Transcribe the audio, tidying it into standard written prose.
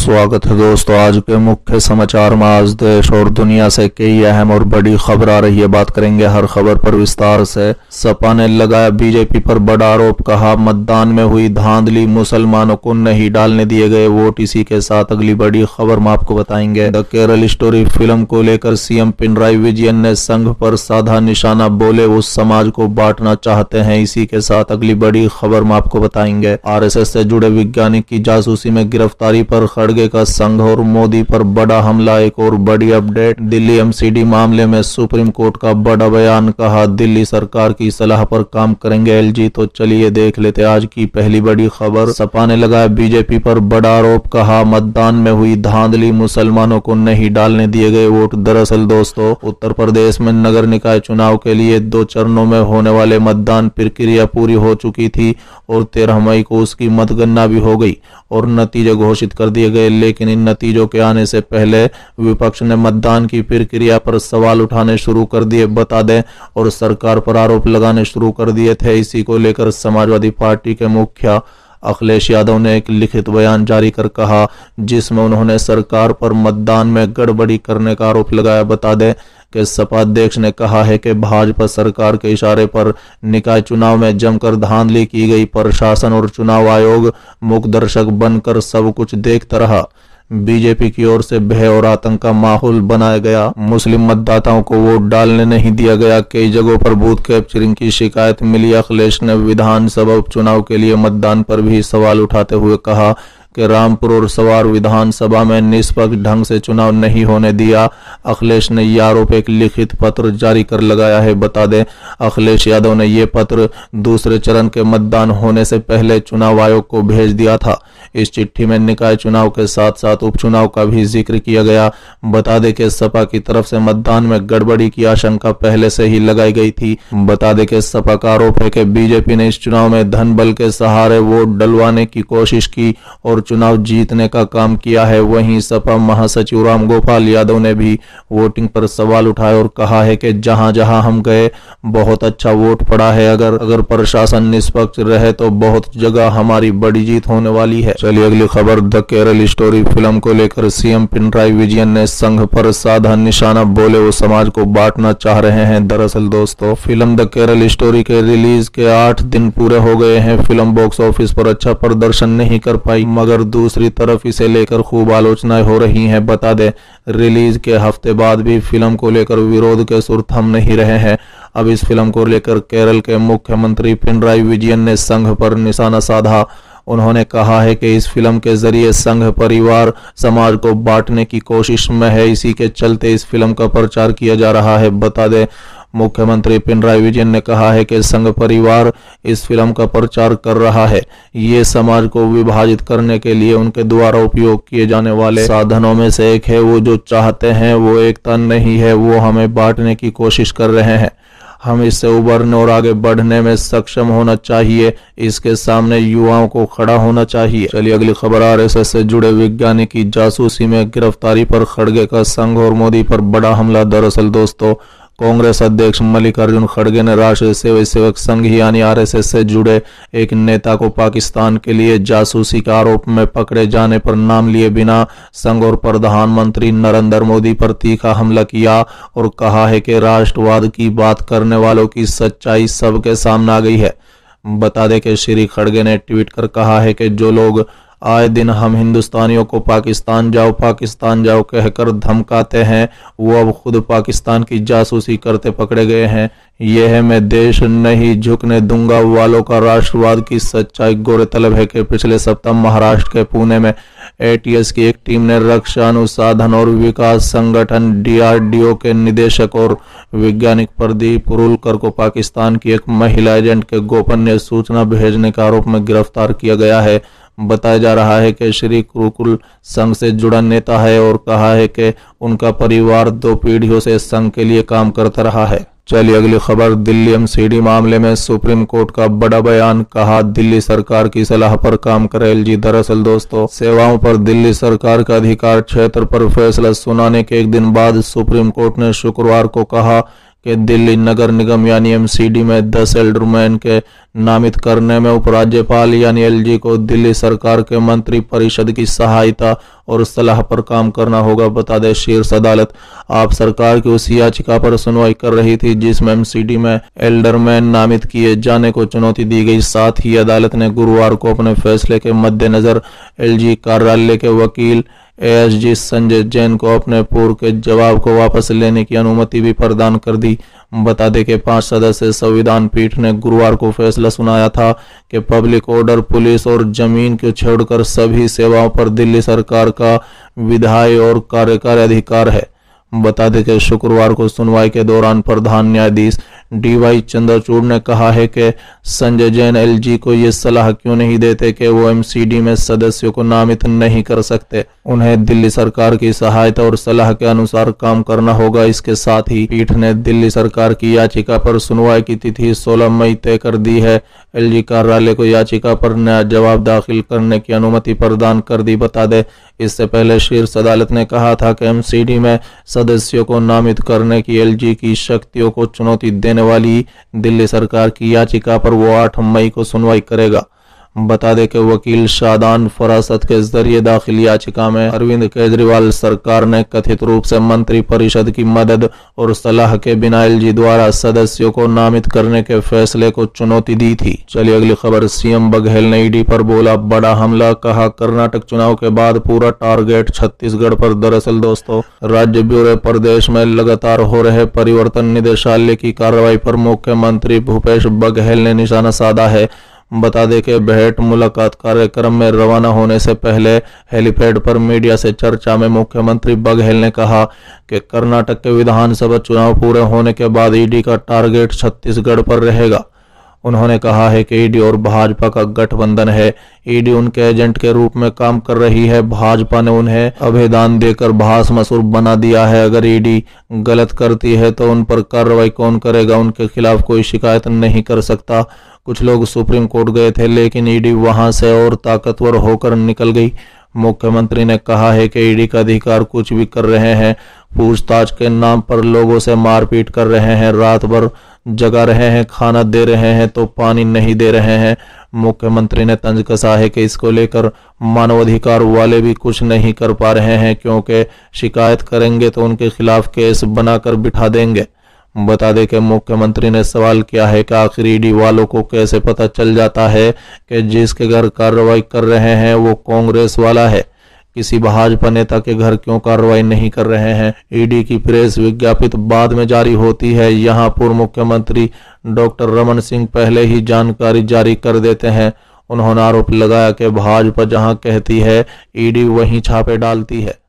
स्वागत है दोस्तों। आज के मुख्य समाचार में आज देश और दुनिया से कई अहम और बड़ी खबर आ रही है। बात करेंगे हर खबर पर विस्तार से। सपा ने लगाया बीजेपी पर बड़ा आरोप, कहा मतदान में हुई धांधली, मुसलमानों को नहीं डालने दिए गए वोट। इसी के साथ अगली बड़ी खबर में आपको बताएंगे। द केरल स्टोरी फिल्म को लेकर सीएम पिनराई विजयन ने संघ पर साधा निशाना, बोले उस समाज को बांटना चाहते हैं। इसी के साथ अगली बड़ी खबर में आपको बताएंगे। आरएसएस से जुड़े वैज्ञानिक की जासूसी में गिरफ्तारी पर खड़गे का संघ और मोदी पर बड़ा हमला। एक और बड़ी अपडेट, दिल्ली एमसीडी मामले में सुप्रीम कोर्ट का बड़ा बयान, कहा दिल्ली सरकार की सलाह पर काम करेंगे एलजी। तो चलिए देख लेते आज की पहली बड़ी खबर। सपा ने लगाया बीजेपी पर बड़ा आरोप, कहा मतदान में हुई धांधली, मुसलमानों को नहीं डालने दिए गए वोट। दरअसल दोस्तों, उत्तर प्रदेश में नगर निकाय चुनाव के लिए 2 चरणों में होने वाले मतदान प्रक्रिया पूरी हो चुकी थी और 13 मई को उसकी मतगणना भी हो गई और नतीजे घोषित कर दिए गए। लेकिन इन नतीजों के आने से पहले विपक्ष ने मतदान की प्रक्रिया पर सवाल उठाने शुरू कर दिए, बता दें, और सरकार पर आरोप लगाने शुरू कर दिए थे। इसी को लेकर समाजवादी पार्टी के मुखिया अखिलेश यादव ने एक लिखित बयान जारी कर कहा, जिसमें उन्होंने सरकार पर मतदान में गड़बड़ी करने का आरोप लगाया। बता दें कि सपा अध्यक्ष ने कहा है कि भाजपा सरकार के इशारे पर निकाय चुनाव में जमकर धांधली की गई। प्रशासन और चुनाव आयोग मूक दर्शक बनकर सब कुछ देखता रहा। बीजेपी की ओर से भय और आतंक का माहौल बनाया गया। मुस्लिम मतदाताओं को वोट डालने नहीं दिया गया। कई जगहों पर बूथ कैप्चरिंग की शिकायत मिली। अखिलेश ने विधानसभा उपचुनाव के लिए मतदान पर भी सवाल उठाते हुए कहा कि रामपुर और सवार विधानसभा में निष्पक्ष ढंग से चुनाव नहीं होने दिया। अखिलेश ने यह आरोप एक लिखित पत्र जारी कर लगाया है। बता दें, अखिलेश यादव ने यह पत्र दूसरे चरण के मतदान होने से पहले चुनाव आयोग को भेज दिया था। इस चिट्ठी में निकाय चुनाव के साथ साथ उपचुनाव का भी जिक्र किया गया। बता दें कि सपा की तरफ से मतदान में गड़बड़ी की आशंका पहले से ही लगाई गई थी। बता दें कि सपा का आरोप है कि बीजेपी ने इस चुनाव में धन बल के सहारे वोट डलवाने की कोशिश की और चुनाव जीतने का काम किया है। वहीं सपा महासचिव राम गोपाल यादव ने भी वोटिंग पर सवाल उठाए और कहा है कि जहां जहां हम गए बहुत अच्छा वोट पड़ा है। अगर प्रशासन निष्पक्ष रहे तो बहुत जगह हमारी बड़ी जीत होने वाली है। चलिए अगली खबर। द केरल स्टोरी फिल्म को लेकर सीएम पिनराई विजयन ने संघ पर साधा निशाना, बोले वो समाज को बांटना चाह रहे हैं। दरअसल दोस्तों, फिल्म द केरल स्टोरी के रिलीज के 8 दिन पूरे हो गए हैं। फिल्म बॉक्स ऑफिस पर अच्छा प्रदर्शन नहीं कर पाई, मगर दूसरी तरफ इसे लेकर खूब आलोचनाएं हो रही हैं। बता दें, रिलीज के हफ्ते बाद भी फिल्म को लेकर विरोध के सुर थम नहीं रहे हैं। अब इस फिल्म को लेकर केरल के मुख्यमंत्री पिनराई विजयन ने संघ पर निशाना साधा। उन्होंने कहा है कि इस फिल्म के जरिए संघ परिवार समाज को बांटने की कोशिश में है। इसी के चलते इस फिल्म का प्रचार किया जा रहा है। बता दें, मुख्यमंत्री पिनराई विजयन ने कहा है कि संघ परिवार इस फिल्म का प्रचार कर रहा है। ये समाज को विभाजित करने के लिए उनके द्वारा उपयोग किए जाने वाले साधनों में से एक है। वो जो चाहते हैं वो एकता नहीं है, वो हमें बांटने की कोशिश कर रहे हैं। हम इससे उबरने और आगे बढ़ने में सक्षम होना चाहिए। इसके सामने युवाओं को खड़ा होना चाहिए। चलिए अगली खबर। आरएसएस से जुड़े वैज्ञानिक की जासूसी में गिरफ्तारी पर खड़गे का संघ और मोदी पर बड़ा हमला। दरअसल दोस्तों, कांग्रेस अध्यक्ष मल्लिकार्जुन खड़गे ने राष्ट्रीय स्वयंसेवक संघ यानी आरएसएस से जुड़े एक नेता को पाकिस्तान के लिए जासूसी के आरोप में पकड़े जाने पर नाम लिए बिना संघ और प्रधानमंत्री नरेंद्र मोदी पर तीखा हमला किया और कहा है कि राष्ट्रवाद की बात करने वालों की सच्चाई सबके सामने आ गई है। बता दें कि श्री खड़गे ने ट्वीट कर कहा है कि जो लोग आए दिन हम हिंदुस्तानियों को पाकिस्तान जाओ कहकर धमकाते हैं, वो अब खुद पाकिस्तान की जासूसी करते पकड़े गए हैं। यह है मैं देश नहीं झुकने दूंगा वालों का राष्ट्रवाद की सच्चाई। गौरतलब है कि पिछले सप्ताह महाराष्ट्र के पुणे में एटीएस की एक टीम ने रक्षा अनुसंधान और विकास संगठन डीआरडीओ के निदेशक और वैज्ञानिक प्रदीप कुरुलकर को पाकिस्तान की एक महिला एजेंट के गोपनीय सूचना भेजने के आरोप में गिरफ्तार किया गया है। बताया जा रहा है कि श्री कुरुकुल संघ से जुड़ा नेता है और कहा है कि उनका परिवार 2 पीढ़ियों से संघ के लिए काम करता रहा है। चलिए अगली खबर। दिल्ली एमसीडी मामले में सुप्रीम कोर्ट का बड़ा बयान, कहा दिल्ली सरकार की सलाह पर काम करे एलजी। दरअसल दोस्तों, सेवाओं पर दिल्ली सरकार का अधिकार क्षेत्र पर फैसला सुनाने के एक दिन बाद सुप्रीम कोर्ट ने शुक्रवार को कहा कि दिल्ली नगर निगम यानी एमसीडी में 10 एल्डरमैन के नामित करने में उपराज्यपाल यानी एलजी को दिल्ली सरकार के मंत्री परिषद की सहायता और सलाह पर काम करना होगा। बता दें, शीर्ष अदालत आप सरकार की उस याचिका पर सुनवाई कर रही थी जिसमें एमसीडी में एल्डरमैन नामित किए जाने को चुनौती दी गई। साथ ही अदालत ने गुरुवार को अपने फैसले के मद्देनजर एलजी कार्यालय के वकील एएसजी संजय जैन को अपने पूर्व के जवाब को वापस लेने की अनुमति भी प्रदान कर दी। बता दें कि 5 सदस्यीय संविधान पीठ ने गुरुवार को फैसला सुनाया था कि पब्लिक ऑर्डर, पुलिस और जमीन को छोड़कर सभी सेवाओं पर दिल्ली सरकार का विधायी और कार्यकारी अधिकार है। बता दें कि शुक्रवार को सुनवाई के दौरान प्रधान न्यायाधीश डीवाई चंद्रचूड़ ने कहा है कि संजय जैन एलजी को ये सलाह क्यों नहीं देते कि वो एमसीडी में सदस्यों को नामित नहीं कर सकते। उन्हें दिल्ली सरकार की सहायता और सलाह के अनुसार काम करना होगा। इसके साथ ही पीठ ने दिल्ली सरकार की याचिका पर सुनवाई की तिथि 16 मई तय कर दी है। एलजी कार्यालय को याचिका पर नया जवाब दाखिल करने की अनुमति प्रदान कर दी। बता दें, इससे पहले शीर्ष अदालत ने कहा था कि एमसीडी में सदस्यों को नामित करने की एलजी की शक्तियों को चुनौती देने वाली दिल्ली सरकार की याचिका पर वो 8 मई को सुनवाई करेगा। बता दें कि वकील शादान फरासत के जरिए दाखिल याचिका में अरविंद केजरीवाल सरकार ने कथित रूप से मंत्री परिषद की मदद और सलाह के बिना एलजी द्वारा सदस्यों को नामित करने के फैसले को चुनौती दी थी। चलिए अगली खबर। सीएम बघेल ने ईडी पर बोला बड़ा हमला, कहा कर्नाटक चुनाव के बाद पूरा टारगेट छत्तीसगढ़ पर। दरअसल दोस्तों, राज्य ब्यूरो प्रदेश में लगातार हो रहे परिवर्तन निदेशालय की कार्रवाई पर मुख्यमंत्री भूपेश बघेल ने निशाना साधा है। बता दें कि भेंट मुलाकात कार्यक्रम में रवाना होने से पहले हेलीपैड पर मीडिया से चर्चा में मुख्यमंत्री बघेल ने कहा कि कर्नाटक के विधानसभा चुनाव पूरे होने के बाद ईडी का टारगेट छत्तीसगढ़ पर रहेगा। उन्होंने कहा है कि ईडी और भाजपा का गठबंधन है। ईडी उनके एजेंट के रूप में काम कर रही है। भाजपा ने उन्हें अभेदान देकर भस्मासुर बना दिया है। अगर ईडी गलत करती है तो उन पर कार्रवाई कौन करेगा? उनके खिलाफ कोई शिकायत नहीं कर सकता। कुछ लोग सुप्रीम कोर्ट गए थे लेकिन ईडी वहां से और ताकतवर होकर निकल गई। मुख्यमंत्री ने कहा है कि ईडी का अधिकार कुछ भी कर रहे हैं, पूछताछ के नाम पर लोगों से मारपीट कर रहे हैं, रात भर जगा रहे हैं, खाना दे रहे हैं तो पानी नहीं दे रहे हैं। मुख्यमंत्री ने तंज कसा है कि इसको लेकर मानवाधिकार वाले भी कुछ नहीं कर पा रहे हैं क्योंकि शिकायत करेंगे तो उनके खिलाफ केस बनाकर बिठा देंगे। बता दें कि मुख्यमंत्री ने सवाल किया है कि आखिर ईडी वालों को कैसे पता चल जाता है कि जिसके घर कार्रवाई कर रहे हैं वो कांग्रेस वाला है, किसी भाजपा नेता के घर क्यों कार्रवाई नहीं कर रहे हैं? ईडी की प्रेस विज्ञप्ति बाद में जारी होती है। यहाँ पूर्व मुख्यमंत्री डॉक्टर रमन सिंह पहले ही जानकारी जारी कर देते हैं। उन्होंने आरोप लगाया कि भाजपा जहाँ कहती है ईडी वहीं छापे डालती है।